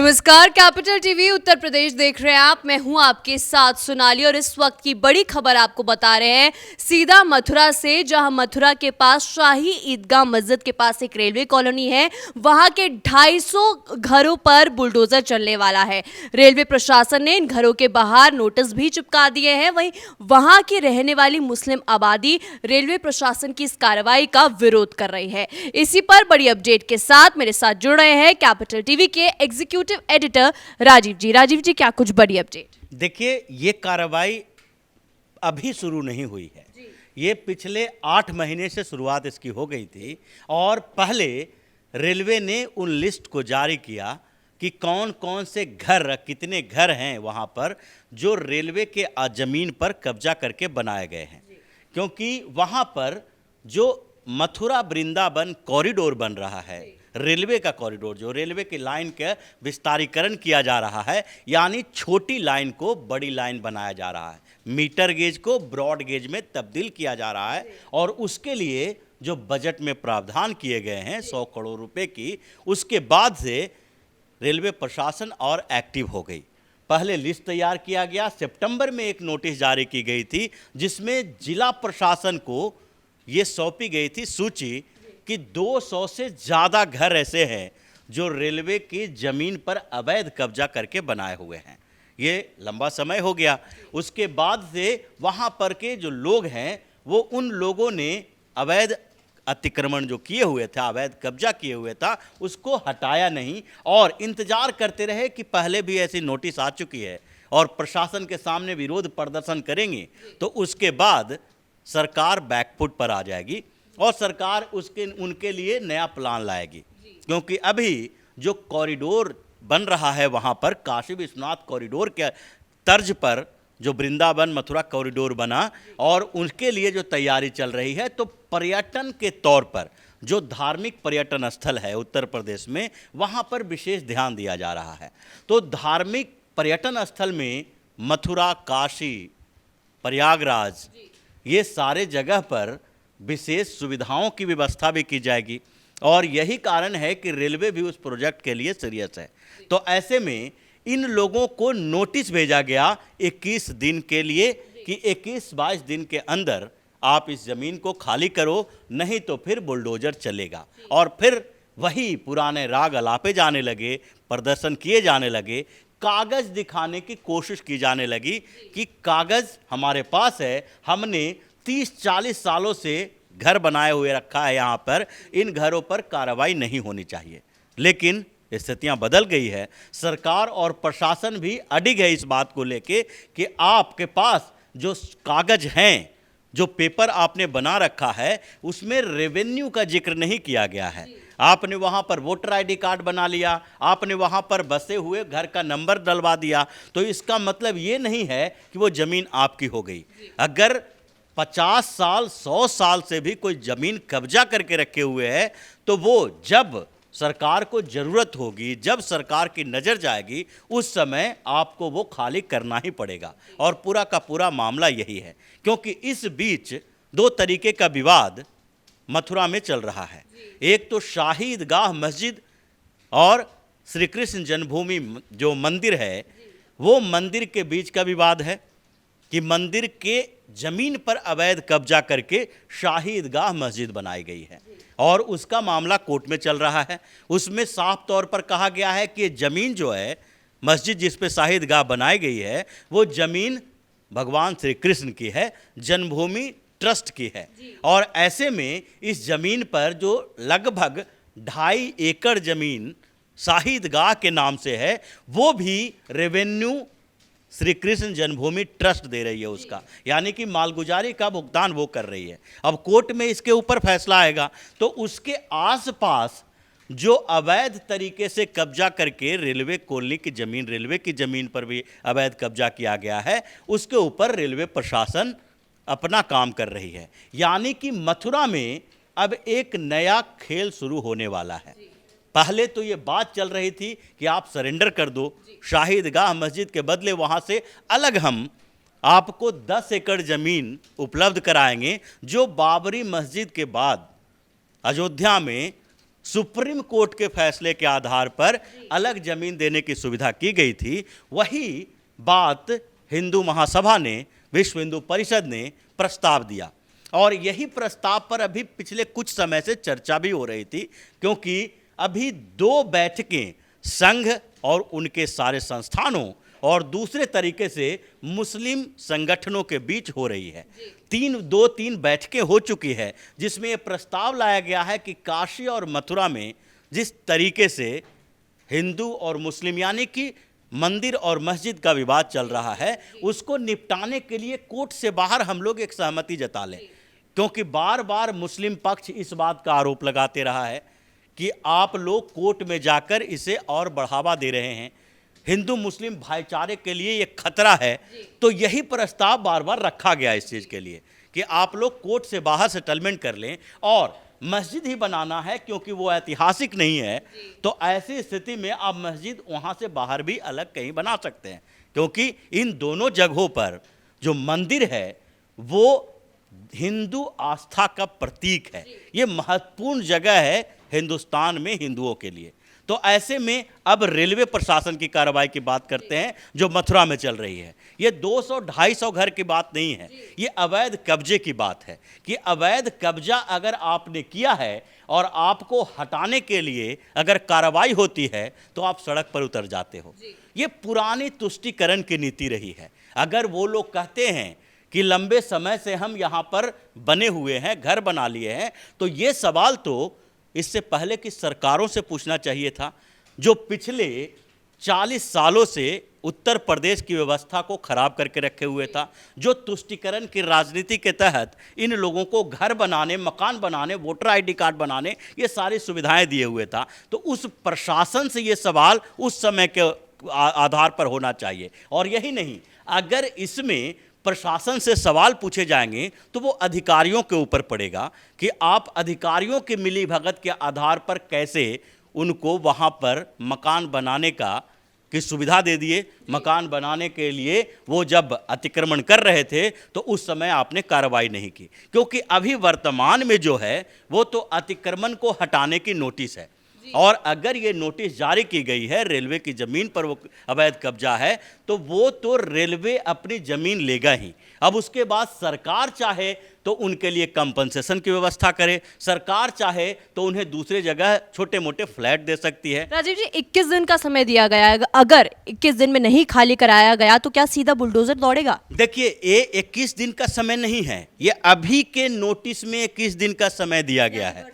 नमस्कार, capital TV Uttar Pradesh देख रहे हैं आप। मैं हूं आपके साथ सोनाली और इस वक्त की बड़ी खबर आपको बता रहे हैं सीधा मथुरा से, जहां मथुरा के पास शाही ईदगाह मस्जिद के पास एक रेलवे कॉलोनी है। वहां के 250 घरों पर बुलडोजर चलने वाला है। रेलवे प्रशासन ने इन घरों के बाहर नोटिस भी चिपका दिए हैं। वहीं वहां की रहने वाली मुस्लिम आबादी रेलवे प्रशासन की इस कार्रवाई का विरोध कर रही है। इसी पर बड़ी अपडेट के साथ मेरे साथ जुड़ रहे हैं कैपिटल टीवी के एग्जीक्यूटिव एडिटर राजीव जी। राजीव जी, क्या कुछ बड़ी अपडेट? देखिए, ये कार्रवाई अभी शुरू नहीं हुई है। ये पिछले 8 महीने से शुरुआत इसकी हो गई थी और पहले रेलवे ने उन लिस्ट को जारी किया कि कौन कौन से घर, कितने घर हैं वहाँ पर जो रेलवे के ज़मीन पर कब्जा करके बनाए गए हैं। क्योंकि वहाँ पर जो मथुरा वृंदावन कॉरिडोर बन रहा है, रेलवे का कॉरिडोर, जो रेलवे की लाइन का विस्तारीकरण किया जा रहा है, यानी छोटी लाइन को बड़ी लाइन बनाया जा रहा है, मीटर गेज को ब्रॉड गेज में तब्दील किया जा रहा है। और उसके लिए जो बजट में प्रावधान किए गए हैं 100 करोड़ रुपए की, उसके बाद से रेलवे प्रशासन और एक्टिव हो गई। पहले लिस्ट तैयार किया गया, सितंबर में एक नोटिस जारी की गई थी जिसमें जिला प्रशासन को ये सौंपी गई थी सूची कि 200 से ज़्यादा घर ऐसे हैं जो रेलवे की ज़मीन पर अवैध कब्जा करके बनाए हुए हैं। ये लंबा समय हो गया। उसके बाद से वहाँ पर के जो लोग हैं वो उन लोगों ने अवैध अतिक्रमण जो किए हुए थे, अवैध कब्जा किए हुए था, उसको हटाया नहीं और इंतज़ार करते रहे कि पहले भी ऐसी नोटिस आ चुकी है और प्रशासन के सामने विरोध प्रदर्शन करेंगे तो उसके बाद सरकार बैकफुट पर आ जाएगी और सरकार उनके लिए नया प्लान लाएगी। क्योंकि अभी जो कॉरिडोर बन रहा है वहाँ पर, काशी विश्वनाथ कॉरिडोर के तर्ज पर जो वृंदावन मथुरा कॉरिडोर बना और उनके लिए जो तैयारी चल रही है, तो पर्यटन के तौर पर जो धार्मिक पर्यटन स्थल है उत्तर प्रदेश में, वहाँ पर विशेष ध्यान दिया जा रहा है। तो धार्मिक पर्यटन स्थल में मथुरा, काशी, प्रयागराज, ये सारे जगह पर विशेष सुविधाओं की व्यवस्था भी की जाएगी और यही कारण है कि रेलवे भी उस प्रोजेक्ट के लिए सीरियस है। तो ऐसे में इन लोगों को नोटिस भेजा गया 21 दिन के लिए कि 21-22 दिन के अंदर आप इस ज़मीन को खाली करो, नहीं तो फिर बुलडोजर चलेगा। और फिर वही पुराने राग अलापे जाने लगे, प्रदर्शन किए जाने लगे, कागज़ दिखाने की कोशिश की जाने लगी कि कागज़ हमारे पास है, हमने 30-40 सालों से घर बनाए हुए रखा है यहाँ पर, इन घरों पर कार्रवाई नहीं होनी चाहिए। लेकिन स्थितियाँ बदल गई है। सरकार और प्रशासन भी अडिग है इस बात को लेके कि आपके पास जो कागज़ हैं, जो पेपर आपने बना रखा है, उसमें रेवेन्यू का जिक्र नहीं किया गया है। आपने वहाँ पर वोटर आईडी कार्ड बना लिया, आपने वहाँ पर बसे हुए घर का नंबर डलवा दिया, तो इसका मतलब ये नहीं है कि वो ज़मीन आपकी हो गई। अगर 50 साल 100 साल से भी कोई ज़मीन कब्जा करके रखे हुए है, तो वो जब सरकार को ज़रूरत होगी, जब सरकार की नज़र जाएगी, उस समय आपको वो खाली करना ही पड़ेगा। और पूरा का पूरा मामला यही है, क्योंकि इस बीच 2 तरीके का विवाद मथुरा में चल रहा है। एक तो शाही ईदगाह मस्जिद और श्री कृष्ण जन्मभूमि जो मंदिर है, वो मंदिर के बीच का विवाद है कि मंदिर के ज़मीन पर अवैध कब्जा करके शाही ईदगाह मस्जिद बनाई गई है और उसका मामला कोर्ट में चल रहा है। उसमें साफ तौर पर कहा गया है कि ज़मीन जो है, मस्जिद जिस पे शाही ईदगाह बनाई गई है, वो ज़मीन भगवान श्री कृष्ण की है, जन्मभूमि ट्रस्ट की है। और ऐसे में इस ज़मीन पर जो लगभग 2.5 एकड़ ज़मीन शाही ईदगाह के नाम से है, वो भी रेवेन्यू श्री कृष्ण जन्मभूमि ट्रस्ट दे रही है उसका, यानी कि मालगुजारी का भुगतान वो कर रही है। अब कोर्ट में इसके ऊपर फैसला आएगा तो उसके आसपास जो अवैध तरीके से कब्जा करके रेलवे कॉलोनी की ज़मीन, रेलवे की ज़मीन पर भी अवैध कब्जा किया गया है, उसके ऊपर रेलवे प्रशासन अपना काम कर रही है। यानी कि मथुरा में अब एक नया खेल शुरू होने वाला है। पहले तो ये बात चल रही थी कि आप सरेंडर कर दो, शाही ईदगाह मस्जिद के बदले वहाँ से अलग हम आपको 10 एकड़ ज़मीन उपलब्ध कराएंगे, जो बाबरी मस्जिद के बाद अयोध्या में सुप्रीम कोर्ट के फैसले के आधार पर अलग जमीन देने की सुविधा की गई थी, वही बात हिंदू महासभा ने, विश्व हिंदू परिषद ने प्रस्ताव दिया। और यही प्रस्ताव पर अभी पिछले कुछ समय से चर्चा भी हो रही थी, क्योंकि अभी 2 बैठकें संघ और उनके सारे संस्थानों और दूसरे तरीके से मुस्लिम संगठनों के बीच हो रही है। 3 बैठकें हो चुकी है, जिसमें यह प्रस्ताव लाया गया है कि काशी और मथुरा में जिस तरीके से हिंदू और मुस्लिम यानी कि मंदिर और मस्जिद का विवाद चल रहा है, उसको निपटाने के लिए कोर्ट से बाहर हम लोग एक सहमति जता लें। क्योंकि बार बार मुस्लिम पक्ष इस बात का आरोप लगाते रहा है कि आप लोग कोर्ट में जाकर इसे और बढ़ावा दे रहे हैं, हिंदू मुस्लिम भाईचारे के लिए ये खतरा है। तो यही प्रस्ताव बार बार रखा गया इस चीज़ के लिए कि आप लोग कोर्ट से बाहर सेटलमेंट कर लें और मस्जिद ही बनाना है, क्योंकि वो ऐतिहासिक नहीं है। तो ऐसी स्थिति में आप मस्जिद वहाँ से बाहर भी अलग कहीं बना सकते हैं, क्योंकि इन दोनों जगहों पर जो मंदिर है वो हिंदू आस्था का प्रतीक है। ये महत्वपूर्ण जगह है हिंदुस्तान में हिंदुओं के लिए। तो ऐसे में अब रेलवे प्रशासन की कार्रवाई की बात करते हैं जो मथुरा में चल रही है। ये 200-250 घर की बात नहीं है, ये अवैध कब्जे की बात है कि अवैध कब्जा अगर आपने किया है और आपको हटाने के लिए अगर कार्रवाई होती है तो आप सड़क पर उतर जाते हो। ये पुरानी तुष्टीकरण की नीति रही है। अगर वो लोग कहते हैं कि लंबे समय से हम यहाँ पर बने हुए हैं, घर बना लिए हैं, तो ये सवाल तो इससे पहले की सरकारों से पूछना चाहिए था, जो पिछले 40 सालों से उत्तर प्रदेश की व्यवस्था को खराब करके रखे हुए था, जो तुष्टीकरण की राजनीति के तहत इन लोगों को घर बनाने, मकान बनाने, वोटर आईडी कार्ड बनाने, ये सारी सुविधाएं दिए हुए था। तो उस प्रशासन से ये सवाल उस समय के आधार पर होना चाहिए। और यही नहीं, अगर इसमें प्रशासन से सवाल पूछे जाएंगे तो वो अधिकारियों के ऊपर पड़ेगा कि आप अधिकारियों की मिलीभगत के आधार पर कैसे उनको वहाँ पर मकान बनाने की सुविधा दे दिए। मकान बनाने के लिए वो जब अतिक्रमण कर रहे थे तो उस समय आपने कार्रवाई नहीं की, क्योंकि अभी वर्तमान में जो है वो तो अतिक्रमण को हटाने की नोटिस है। और अगर ये नोटिस जारी की गई है, रेलवे की ज़मीन पर वो अवैध कब्जा है, तो वो तो रेलवे अपनी ज़मीन लेगा ही। अब उसके बाद सरकार चाहे तो उनके लिए कंपनसेशन की व्यवस्था करे, सरकार चाहे तो उन्हें दूसरे जगह छोटे मोटे फ्लैट दे सकती है। राजीव जी, 21 दिन का समय दिया गया है, अगर 21 दिन में नहीं खाली कराया गया तो क्या सीधा बुलडोजर दौड़ेगा? देखिए, ये 21 दिन का समय नहीं है, ये अभी के नोटिस में 21 दिन का समय दिया गया है,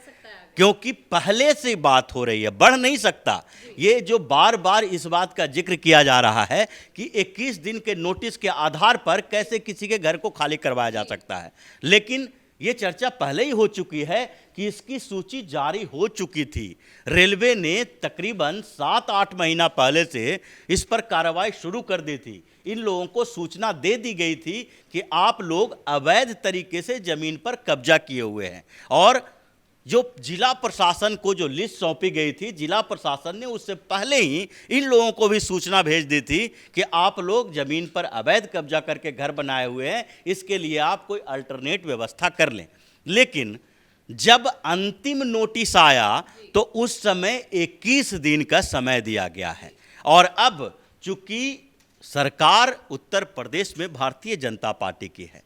क्योंकि पहले से बात हो रही है, बढ़ नहीं सकता। ये जो बार बार इस बात का जिक्र किया जा रहा है कि 21 दिन के नोटिस के आधार पर कैसे किसी के घर को खाली करवाया जा सकता है, लेकिन ये चर्चा पहले ही हो चुकी है कि इसकी सूची जारी हो चुकी थी। रेलवे ने तकरीबन 7-8 महीना पहले से इस पर कार्रवाई शुरू कर दी थी। इन लोगों को सूचना दे दी गई थी कि आप लोग अवैध तरीके से जमीन पर कब्जा किए हुए हैं, और जो जिला प्रशासन को जो लिस्ट सौंपी गई थी, जिला प्रशासन ने उससे पहले ही इन लोगों को भी सूचना भेज दी थी कि आप लोग जमीन पर अवैध कब्जा करके घर बनाए हुए हैं, इसके लिए आप कोई अल्टरनेट व्यवस्था कर लें। लेकिन जब अंतिम नोटिस आया तो उस समय 21 दिन का समय दिया गया है। और अब चूंकि सरकार उत्तर प्रदेश में भारतीय जनता पार्टी की है,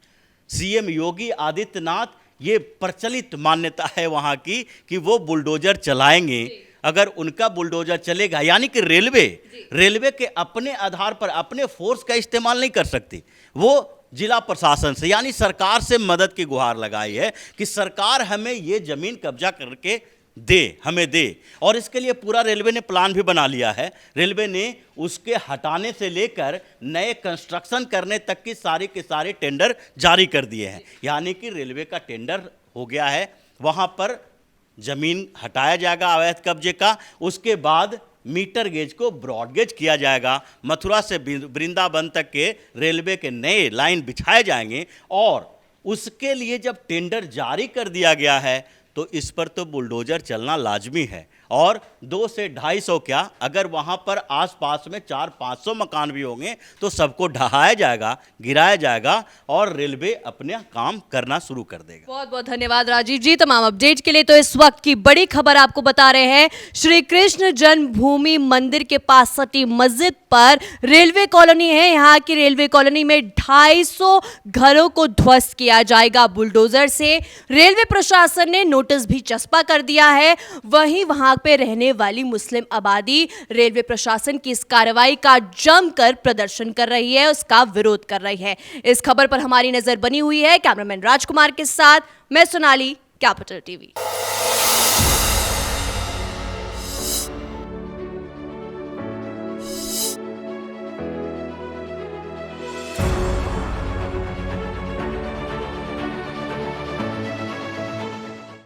सीएम योगी आदित्यनाथ, ये प्रचलित मान्यता है वहाँ की कि वो बुलडोजर चलाएंगे। अगर उनका बुलडोजर चलेगा, यानी कि रेलवे के अपने आधार पर अपने फोर्स का इस्तेमाल नहीं कर सकती, वो जिला प्रशासन से यानी सरकार से मदद की गुहार लगाई है कि सरकार हमें ये जमीन कब्जा करके हमें दे। और इसके लिए पूरा रेलवे ने प्लान भी बना लिया है। रेलवे ने उसके हटाने से लेकर नए कंस्ट्रक्शन करने तक की सारी के सारे टेंडर जारी कर दिए हैं, यानी कि रेलवे का टेंडर हो गया है। वहाँ पर ज़मीन हटाया जाएगा अवैध कब्जे का, उसके बाद मीटर गेज को ब्रॉड गेज किया जाएगा, मथुरा से वृंदावन तक के रेलवे के नए लाइन बिछाए जाएंगे। और उसके लिए जब टेंडर जारी कर दिया गया है तो इस पर तो बुलडोजर चलना लाजमी है। और 200 से 250 क्या, अगर वहां पर आसपास में 400-500 मकान भी होंगे तो सबको ढहाया जाएगा, गिराया जाएगा और रेलवे अपना काम करना शुरू कर देगा। बहुत बहुत धन्यवाद राजीव जी तमाम अपडेट के लिए। तो इस वक्त की बड़ी खबर आपको बता रहे हैं, श्री कृष्ण जन्मभूमि मंदिर के पास सटी मस्जिद पर रेलवे कॉलोनी है। यहाँ की रेलवे कॉलोनी में 250 घरों को ध्वस्त किया जाएगा बुलडोजर से। रेलवे प्रशासन ने नोटिस भी चस्पा कर दिया है। वहीं वहां पे रहने वाली मुस्लिम आबादी रेलवे प्रशासन की इस कार्रवाई का जमकर प्रदर्शन कर रही है, उसका विरोध कर रही है। इस खबर पर हमारी नजर बनी हुई है कैमरामैन राजकुमार के साथ। मैं सोनाली, कैपिटल टीवी।